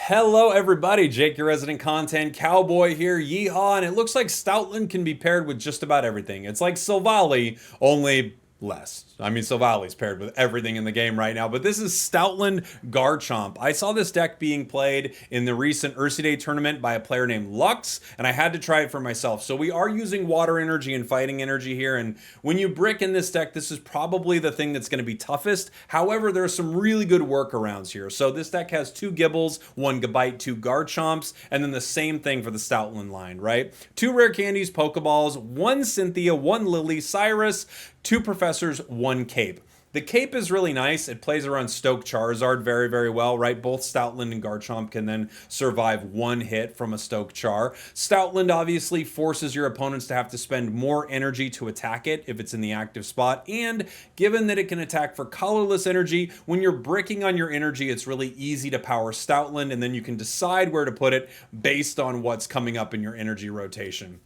Hello everybody, Jake your resident content cowboy here, yeehaw, and it looks like Stoutland can be paired with just about everything. It's like Silvally, only less. I mean, Silvally's paired with everything in the game right now, but this is Stoutland Garchomp. I saw this deck being played in the recent Ursa Day tournament by a player named Lux, and I had to try it for myself. So we are using water energy and fighting energy here, and when you brick in this deck, this is probably the thing that's going to be toughest. However, there are some really good workarounds here. So this deck has 2 Gibbles, 1 Gabite, 2 Garchomps, and then the same thing for the Stoutland line, right? 2 Rare Candies, Pokeballs, 1 Cynthia, 1 Lily, Cyrus, 2 Professors, 1 Cape. The Cape is really nice. It plays around Stoke Charizard very, very well, right? Both Stoutland and Garchomp can then survive 1 hit from a Stoke Char. Stoutland obviously forces your opponents to have to spend more energy to attack it if it's in the active spot, and given that it can attack for colorless energy, when you're bricking on your energy, it's really easy to power Stoutland, and then you can decide where to put it based on what's coming up in your energy rotation.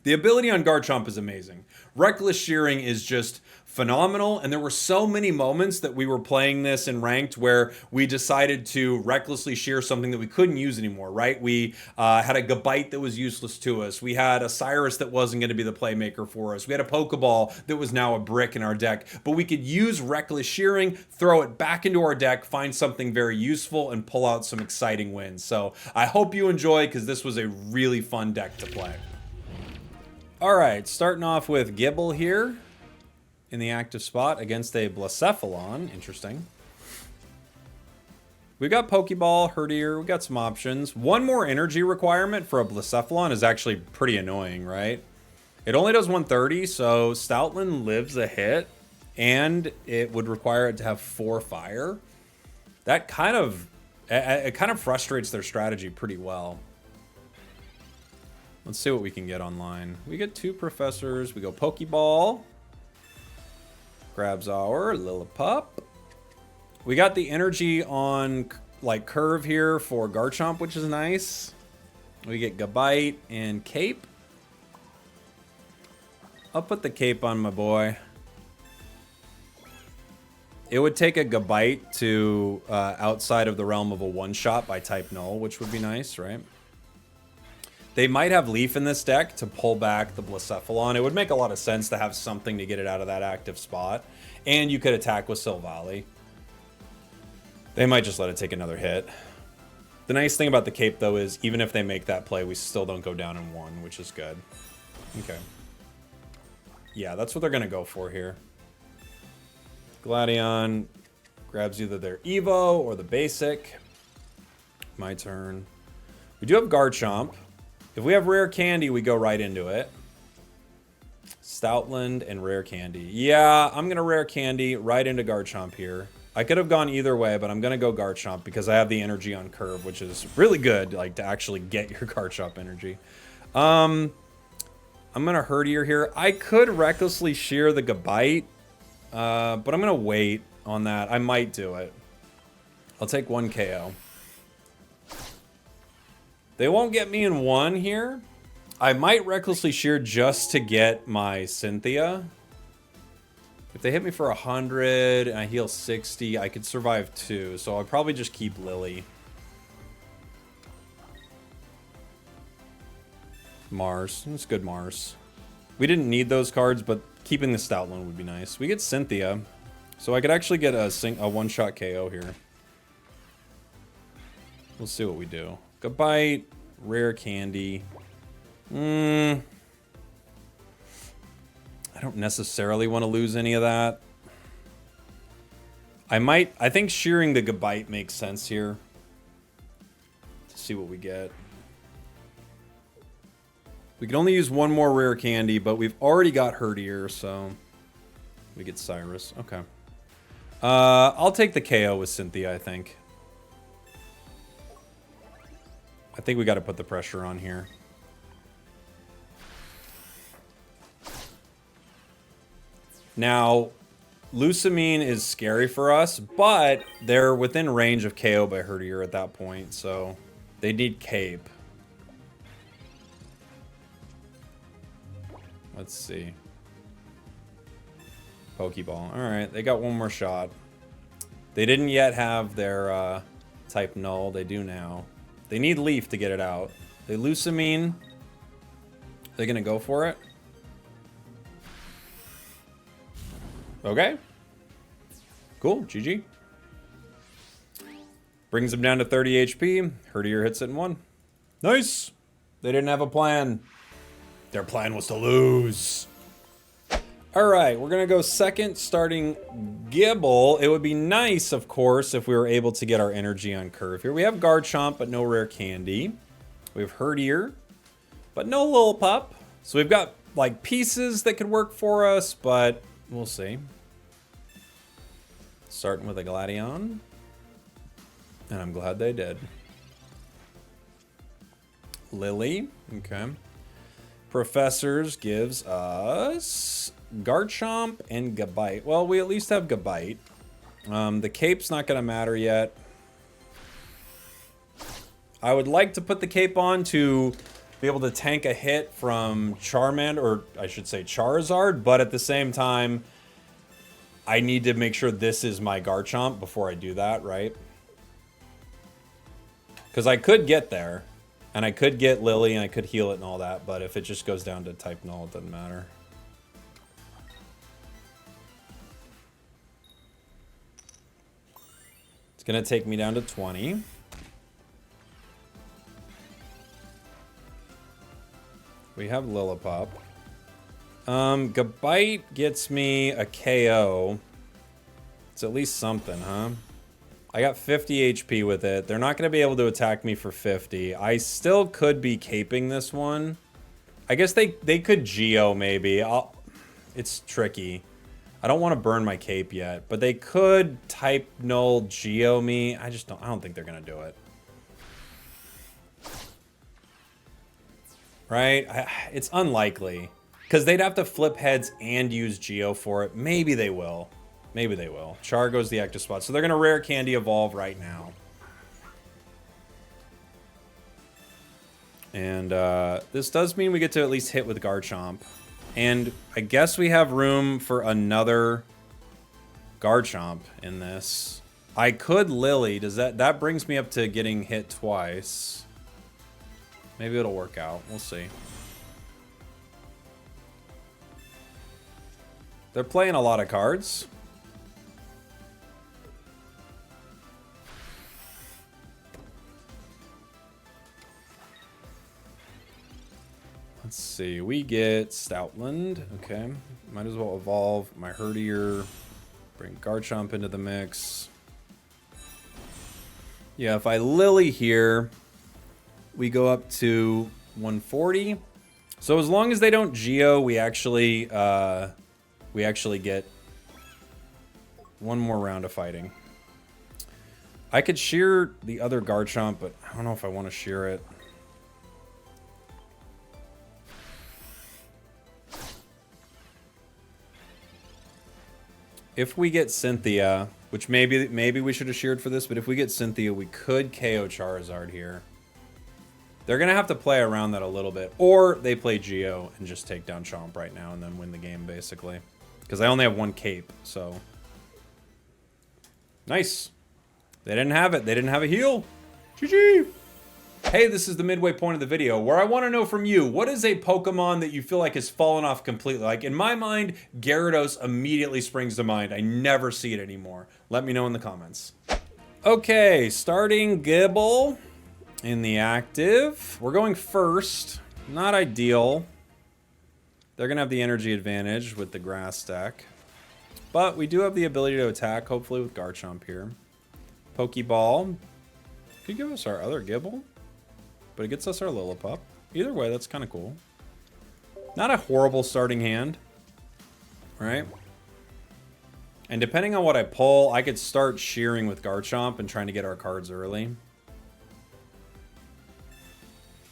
The ability on Garchomp is amazing. Reckless Shearing is just phenomenal, and there were so many moments that we were playing this in ranked where we decided to recklessly shear something that we couldn't use anymore, right? We had a Gabite that was useless to us. We had a Cyrus that wasn't going to be the playmaker for us. We had a Pokeball that was now a brick in our deck, but we could use Reckless Shearing, throw it back into our deck, find something very useful, and pull out some exciting wins. So I hope you enjoy, because this was a really fun deck to play. All right, starting off with Gibble here in the active spot against a Blacephalon. Interesting. We've got Pokeball, Herdier, we got some options. 1 more energy requirement for a Blacephalon is actually pretty annoying, right? It only does 130, so Stoutland lives a hit, and it would require it to have 4 fire. That kind of, it kind of frustrates their strategy pretty well. Let's see what we can get online. We get 2 Professors. We go Pokeball. Grabs our Lillipup. We got the energy on like curve here for Garchomp, which is nice. We get Gabite and Cape. I'll put the Cape on my boy. It would take a Gabite to outside of the realm of a one-shot by type null, which would be nice, right? They might have Leaf in this deck to pull back the Blacephalon. It would make a lot of sense to have something to get it out of that active spot. And you could attack with Silvally. They might just let it take another hit. The nice thing about the Cape, though, is even if they make that play, we still don't go down in 1, which is good. Okay. Yeah, that's what they're going to go for here. Gladion grabs either their Evo or the basic. My turn. We do have Garchomp. If we have Rare Candy, we go right into it. Stoutland and Rare Candy. Yeah, I'm going to Rare Candy right into Garchomp here. I could have gone either way, but I'm going to go Garchomp because I have the energy on curve, which is really good, like, to actually get your Garchomp energy. I'm going to Herdier here. I could recklessly shear the Gabite, but I'm going to wait on that. I might do it. I'll take 1 KO. They won't get me in 1 here. I might recklessly shear just to get my Cynthia. If they hit me for 100 and I heal 60, I could survive 2. So I'll probably just keep Lily. Mars. It's good Mars. We didn't need those cards, but keeping the Stoutland would be nice. We get Cynthia. So I could actually get a one-shot KO here. We'll see what we do. Gabite, Rare Candy. I don't necessarily want to lose any of that. I think shearing the Gabite makes sense here. To see what we get. We can only use 1 more Rare Candy, but we've already got Herdier, so we get Cyrus. Okay. I'll take the KO with Cynthia, I think. I think we got to put the pressure on here. Now, Lucamine is scary for us, but they're within range of KO by Herdier at that point, so they need Cape. Let's see. Pokeball. All right, they got 1 more shot. They didn't yet have their type null. They do now. They need Leaf to get it out. They Lucamine. They're going to go for it. Okay. Cool. GG. Brings him down to 30 HP. Herdier hits it in 1. Nice. They didn't have a plan. Their plan was to lose. All right, we're going to go second, starting Gibble. It would be nice, of course, if we were able to get our energy on curve here. We have Garchomp, but no rare candy. We have Herdier, but no Lillipup. So we've got, like, pieces that could work for us, but we'll see. Starting with a Gladion. And I'm glad they did. Lily, okay. Professors gives us Garchomp and Gabite. Well, we at least have Gabite. The cape's not going to matter yet. I would like to put the cape on to be able to tank a hit from Charmander, or I should say Charizard, but at the same time, I need to make sure this is my Garchomp before I do that, right? Because I could get there, and I could get Lily, and I could heal it and all that, but if it just goes down to type null, it doesn't matter. It's going to take me down to 20. We have Lillipup. Gabite gets me a KO. It's at least something, huh? I got 50 HP with it. They're not going to be able to attack me for 50. I still could be caping this one. I guess they could Geo maybe. It's tricky. I don't want to burn my cape yet, but they could type null Geo me. I don't think they're going to do it. Right? It's unlikely. Because they'd have to flip heads and use Geo for it. Maybe they will. Maybe they will. Char goes the active spot. So they're going to rare candy evolve right now. And this does mean we get to at least hit with Garchomp. And I guess we have room for another Garchomp in this. I could Lily. Does that brings me up to getting hit twice. Maybe it'll work out. We'll see. They're playing a lot of cards. Let's see. We get Stoutland. Okay. Might as well evolve my Herdier. Bring Garchomp into the mix. Yeah, if I Lily here, we go up to 140. So as long as they don't Geo, we actually get one more round of fighting. I could shear the other Garchomp, but I don't know if I want to shear it. If we get Cynthia, which maybe we should have sheared for this, but if we get Cynthia, we could KO Charizard here. They're going to have to play around that a little bit. Or they play Geo and just take down Chomp right now and then win the game, basically. Because I only have one cape, so. Nice. They didn't have it. They didn't have a heal. GG. Hey, this is the midway point of the video where I want to know from you, what is a Pokemon that you feel like has fallen off completely? Like, in my mind, Gyarados immediately springs to mind. I never see it anymore. Let me know in the comments. Okay, starting Gibble in the active. We're going first. Not ideal. They're going to have the energy advantage with the grass deck. But we do have the ability to attack, hopefully with Garchomp here. Pokeball. Could give us our other Gibble. But it gets us our Lillipup. Either way, that's kind of cool. Not a horrible starting hand. Right? And depending on what I pull, I could start shearing with Garchomp and trying to get our cards early.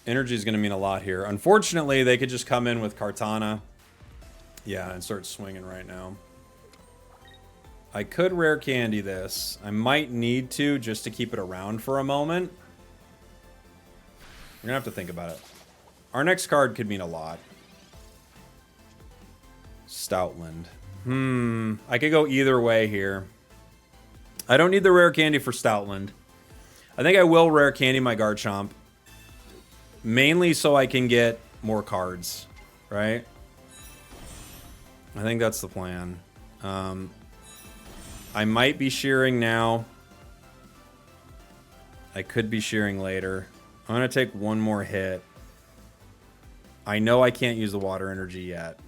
Energy is going to mean a lot here. Unfortunately, they could just come in with Kartana. Yeah, and start swinging right now. I could rare candy this. I might need to just to keep it around for a moment. We're going to have to think about it. Our next card could mean a lot. Stoutland. I could go either way here. I don't need the rare candy for Stoutland. I think I will rare candy my Garchomp. Mainly so I can get more cards, right? I think that's the plan. I might be shearing now. I could be shearing later. I'm going to take one more hit. I know I can't use the water energy yet.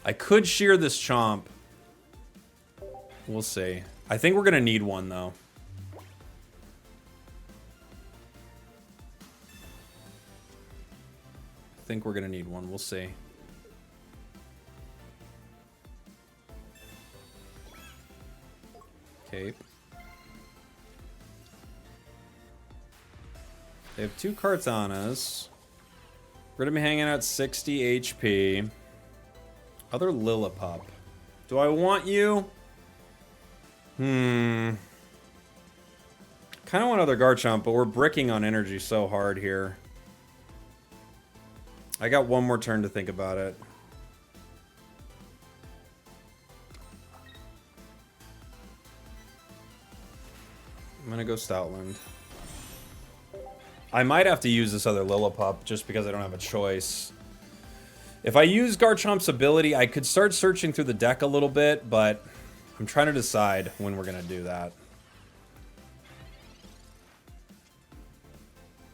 I could shear this Chomp. We'll see. I think we're going to need one, though. I think we're going to need one. We'll see. Cape. They have 2 Kartanas. We're going to be hanging out 60 HP. Other Lillipup. Do I want you? Kind of want other Garchomp, but we're bricking on energy so hard here. I got one more turn to think about it. I'm going to go Stoutland. I might have to use this other Lillipup just because I don't have a choice. If I use Garchomp's ability, I could start searching through the deck a little bit, but I'm trying to decide when we're going to do that.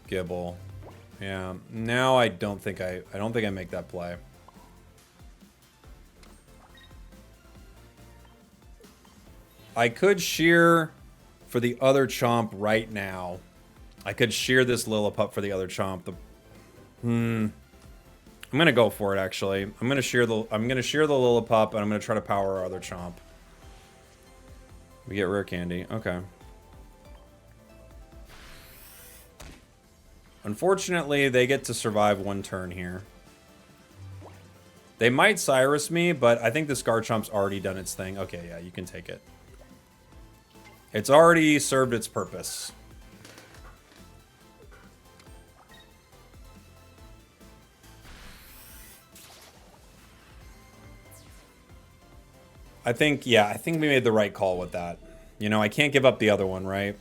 Gibble. Yeah, now I don't think I make that play. I could shear for the other Chomp right now. I could shear this Lillipup for the other Chomp. I'm gonna go for it actually. I'm gonna shear the Lillipup and I'm gonna try to power our other Chomp. We get rare candy. Okay. Unfortunately, they get to survive one turn here. They might Cyrus me, but I think this Garchomp's already done its thing. Okay, yeah, you can take it. It's already served its purpose. I think we made the right call with that. You know, I can't give up the other one, right?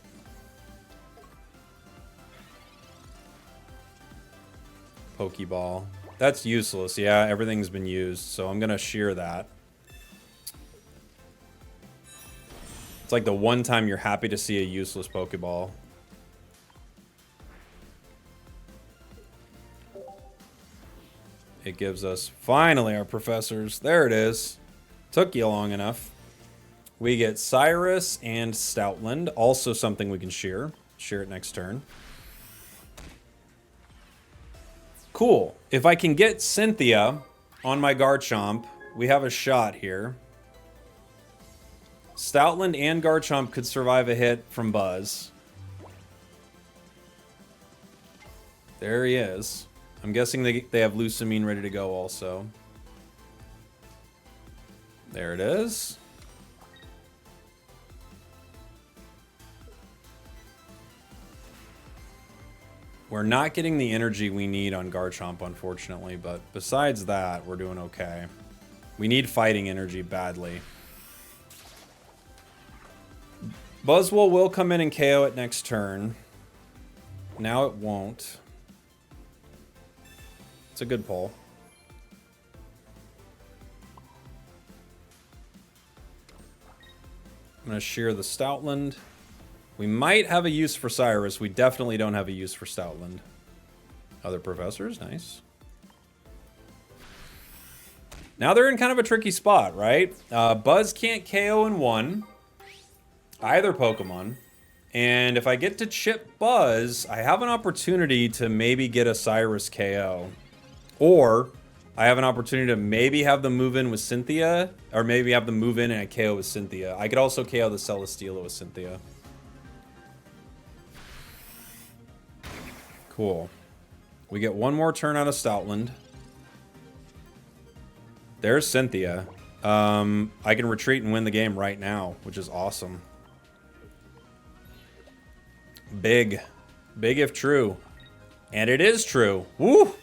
Pokeball. That's useless. Yeah, everything's been used, so I'm going to shear that. It's like the one time you're happy to see a useless Pokeball. It gives us, finally, our professors. There it is. Took you long enough. We get Cyrus and Stoutland. Also something we can shear. Shear it next turn. Cool. If I can get Cynthia on my Garchomp, we have a shot here. Stoutland and Garchomp could survive a hit from Buzz. There he is. I'm guessing they have Lucamine ready to go also. There it is. We're not getting the energy we need on Garchomp, unfortunately, but besides that, we're doing okay. We need fighting energy badly. Buzzwole will come in and KO it next turn. Now it won't. It's a good pull. I'm going to shear the Stoutland. We might have a use for Cyrus. We definitely don't have a use for Stoutland. Other professors, nice. Now they're in kind of a tricky spot, right? Buzz can't KO in one. Either Pokemon. And if I get to chip Buzz, I have an opportunity to maybe get a Cyrus KO. Or I have an opportunity to maybe have them move in with Cynthia. Or maybe have them move in and I KO with Cynthia. I could also KO the Celesteela with Cynthia. Cool. We get one more turn out of Stoutland. There's Cynthia. I can retreat and win the game right now, which is awesome. Big. Big if true. And it is true. Woo!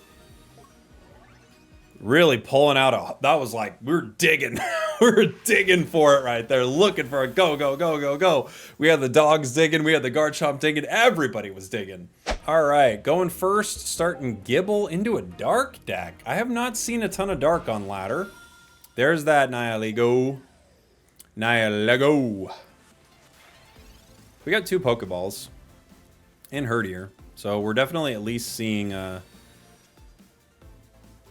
Really pulling out that was like, we were digging. We were digging for it right there, looking for it. Go, go, go, go, go. We had the dogs digging. We had the Garchomp digging. Everybody was digging. All right, going first, starting Gibble into a dark deck. I have not seen a ton of dark on ladder. There's that Nihilego. Nihilego. We got 2 Pokeballs in Herdier, so we're definitely at least seeing our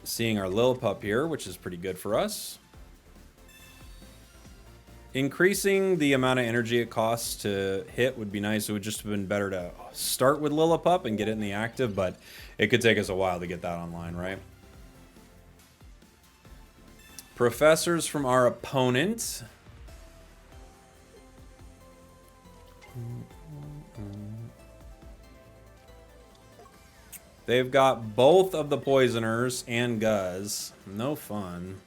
Lillipup here, which is pretty good for us. Increasing the amount of energy it costs to hit would be nice. It would just have been better to start with Lillipup and get it in the active, but it could take us a while to get that online, right? Professors from our opponent. They've got both of the Poisoners and Guzz. No fun.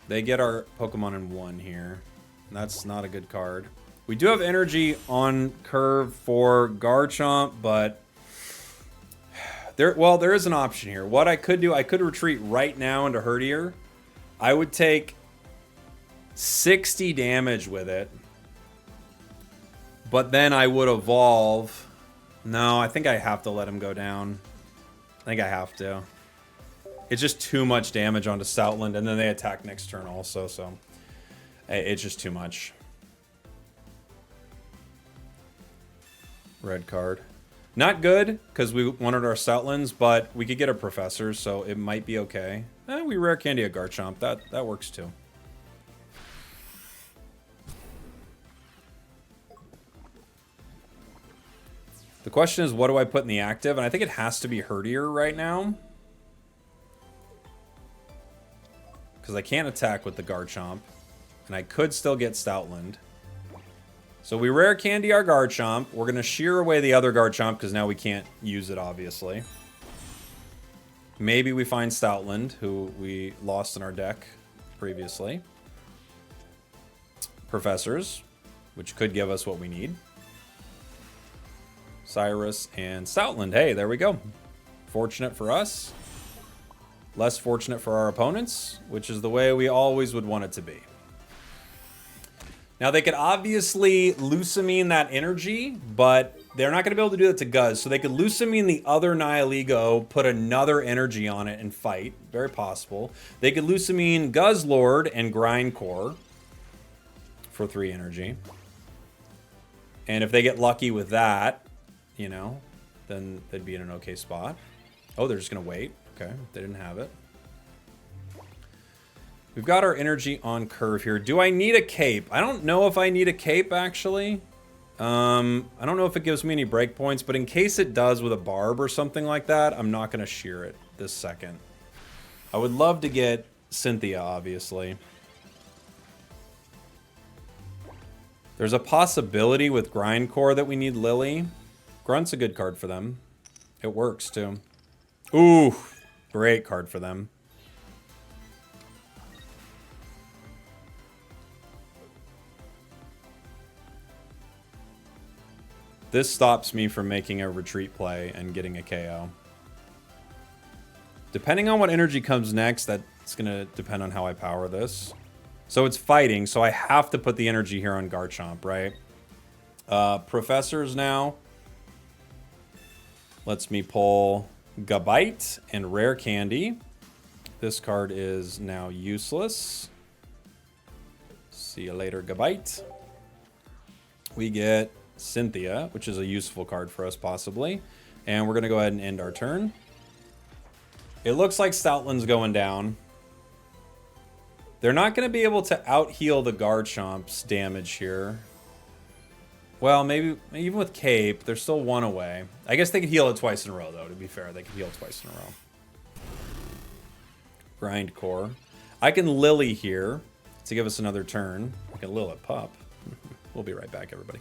They get our Pokemon in 1 here. That's not a good card. We do have energy on curve for Garchomp, but there is an option here. What I could do, I could retreat right now into Herdier. I would take 60 damage with it, but then I would evolve. No, I think I have to let him go down. I think I have to. It's just too much damage onto Stoutland, and then they attack next turn also, so it's just too much. Red card. Not good, because we wanted our Stoutlands, but we could get a Professor, so it might be okay. We rare candy a Garchomp. That works too. The question is, what do I put in the active? And I think it has to be Herdier right now. Because I can't attack with the Garchomp. And I could still get Stoutland. So we rare candy our Garchomp. We're going to shear away the other Garchomp because now we can't use it, obviously. Maybe we find Stoutland, who we lost in our deck previously. Professors, which could give us what we need. Cyrus and Stoutland. Hey, there we go. Fortunate for us. Less fortunate for our opponents, which is the way we always would want it to be. Now, they could obviously Lucamine that energy, but they're not going to be able to do that to Guzz. So they could Lucamine the other Nihilego, put another energy on it, and fight. Very possible. They could Lucamine Guzzlord and Grindcore for 3 energy. And if they get lucky with that, you know, then they'd be in an okay spot. Oh, they're just going to wait. Okay, they didn't have it. We've got our energy on curve here. Do I need a cape? I don't know if I need a cape, actually. I don't know if it gives me any breakpoints, but in case it does with a barb or something like that, I'm not going to shear it this second. I would love to get Cynthia, obviously. There's a possibility with Grindcore that we need Lily. Grunt's a good card for them. It works, too. Ooh, great card for them. This stops me from making a retreat play and getting a KO. Depending on what energy comes next, that's going to depend on how I power this. So it's fighting, so I have to put the energy here on Garchomp, right? Professors now. Lets me pull Gabite and Rare Candy. This card is now useless. See you later, Gabite. We get Cynthia, which is a useful card for us, possibly. And we're going to go ahead and end our turn. It looks like Stoutland's going down. They're not going to be able to out-heal the Garchomp's damage here. Well, maybe even with Cape, they're still 1 away. I guess they could heal it twice in a row, though, to be fair. They could heal twice in a row. Grindcore. I can Lily here to give us another turn. I can Lillipup. We'll be right back, everybody.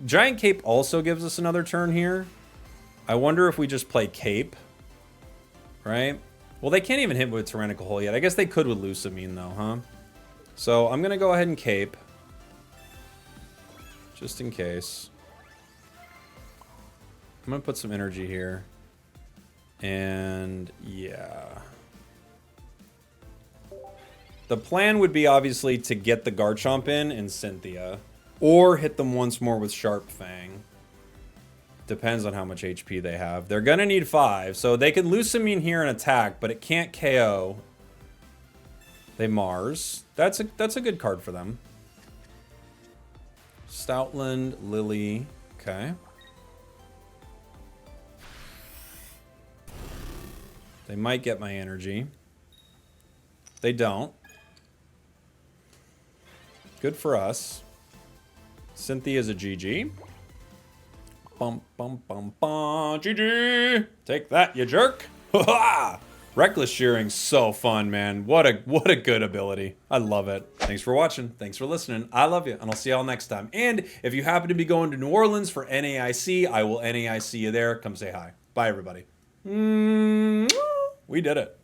Giant Cape also gives us another turn here. I wonder if we just play Cape. Right? Well, they can't even hit with Tyrannical Hole yet. I guess they could with Lucamine, though, huh? So I'm going to go ahead and Cape. Just in case. I'm going to put some energy here. And yeah. The plan would be obviously to get the Garchomp in and Cynthia. Or hit them once more with Sharp Fang. Depends on how much HP they have. They're gonna need 5, so they can Lusamine here and attack, but it can't KO. They Mars. That's a good card for them. Stoutland, Lily. Okay. They might get my energy. They don't. Good for us. Cynthia's a GG. Bum, bum, bum, bum. GG! Take that, you jerk! Ha! Reckless Shearing's so fun, man. What a good ability. I love it. Thanks for watching. Thanks for listening. I love you, and I'll see y'all next time. And if you happen to be going to New Orleans for NAIC, I will NAIC you there. Come say hi. Bye, everybody. We did it.